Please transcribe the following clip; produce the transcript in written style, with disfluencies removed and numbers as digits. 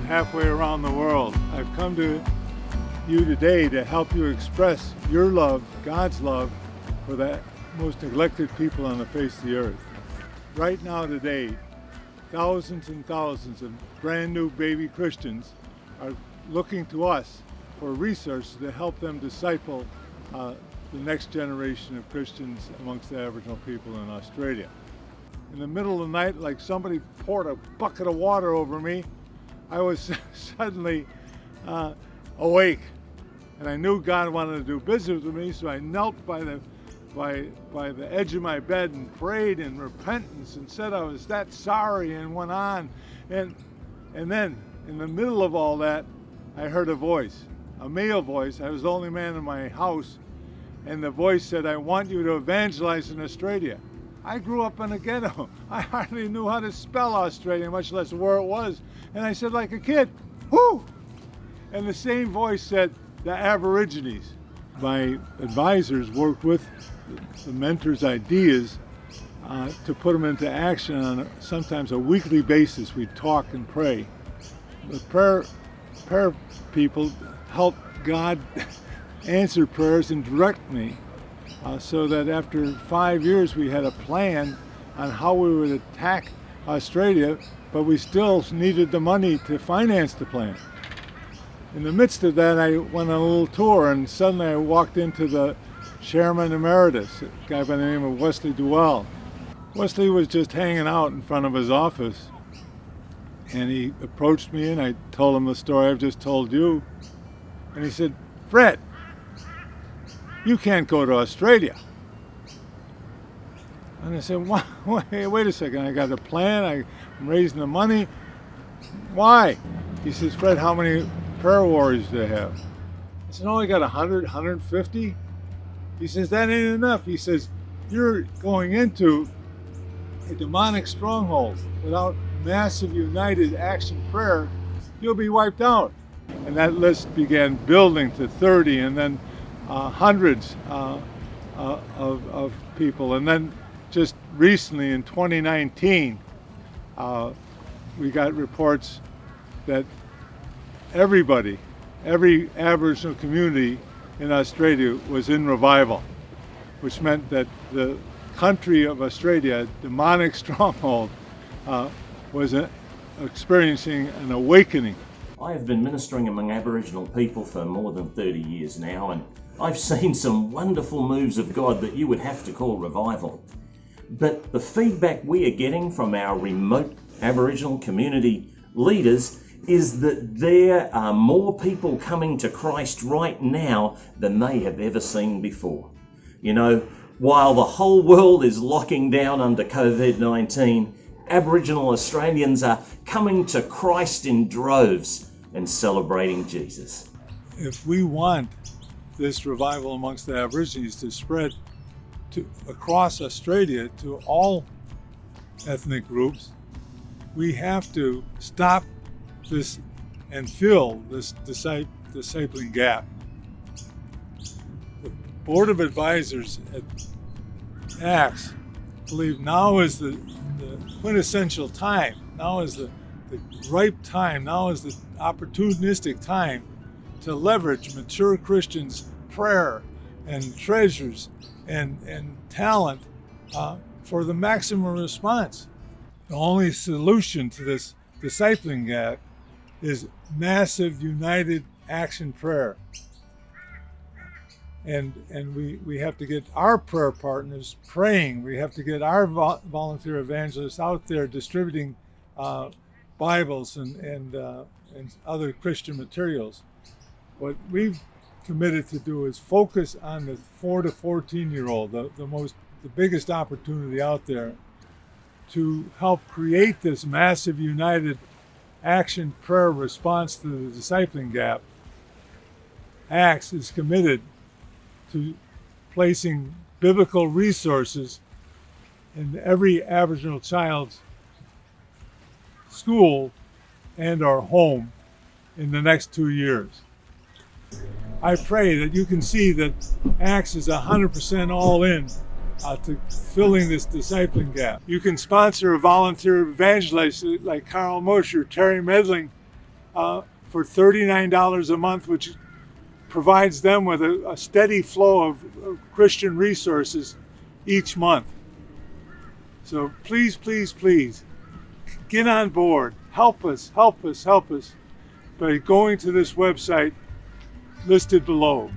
halfway around the world. I've come to you today to help you express your love, God's love, for the most neglected people on the face of the earth. Right now today, thousands and thousands of brand new baby Christians are looking to us for resources to help them disciple the next generation of Christians amongst the Aboriginal people in Australia. In the middle of the night, like somebody poured a bucket of water over me, I was suddenly awake, and I knew God wanted to do business with me, so I knelt by the edge of my bed and prayed in repentance and said I was that sorry, and went on. And then, in the middle of all that, I heard a voice, a male voice. I was the only man in my house, and the voice said, "I want you to evangelize in Australia." I grew up in a ghetto. I hardly knew how to spell Australia, much less where it was. And I said, like a kid, "Whoo!" And the same voice said, "The Aborigines." My advisors worked with the mentor's ideas to put them into action on sometimes a weekly basis. We'd talk and pray. The prayer people helped God answer prayers and direct me, so that after 5 years we had a plan on how we would attack Australia, but we still needed the money to finance the plan. In the midst of that, I went on a little tour, and suddenly I walked into the chairman emeritus, a guy by the name of Wesley Duell. Wesley was just hanging out in front of his office, and he approached me, and I told him the story I've just told you. And he said, "Fred, you can't go to Australia." And I said, wait a second, I got a plan, I'm raising the money. Why? He says, "Fred, how many prayer warriors do they have?" I said, "Oh, I got 100, 150. He says, "That ain't enough." He says, "You're going into a demonic stronghold. Without massive united action prayer, you'll be wiped out." And that list began building to 30, and then hundreds of people. And then just recently in 2019, we got reports that every Aboriginal community in Australia was in revival, which meant that the country of Australia, a demonic stronghold, was experiencing an awakening. I have been ministering among Aboriginal people for more than 30 years now, and I've seen some wonderful moves of God that you would have to call revival. But the feedback we are getting from our remote Aboriginal community leaders is that there are more people coming to Christ right now than they have ever seen before. You know, while the whole world is locking down under COVID-19, Aboriginal Australians are coming to Christ in droves and celebrating Jesus. If we want this revival amongst the Aborigines to spread across Australia to all ethnic groups, we have to stop this and fill this discipling gap. The Board of Advisors at ACTS believe now is the quintessential time, now is the ripe time, now is the opportunistic time to leverage mature Christians' prayer and treasures and talent for the maximum response. The only solution to this discipling gap is massive united action prayer. And we have to get our prayer partners praying. We have to get our volunteer evangelists out there distributing Bibles and other Christian materials. What we've committed to do is focus on the 4 to 14-year-old, the biggest opportunity out there, to help create this massive united action prayer response to the discipling gap. ACTS is committed to placing biblical resources in every Aboriginal child's school and or home in the next 2 years. I pray that you can see that ACTS is 100% all in to filling this discipling gap. You can sponsor a volunteer evangelist like Carl Mosher, Terry Medling, for $39 a month, which provides them with a steady flow of Christian resources each month. So please, please, please get on board. Help us by going to this website listed below.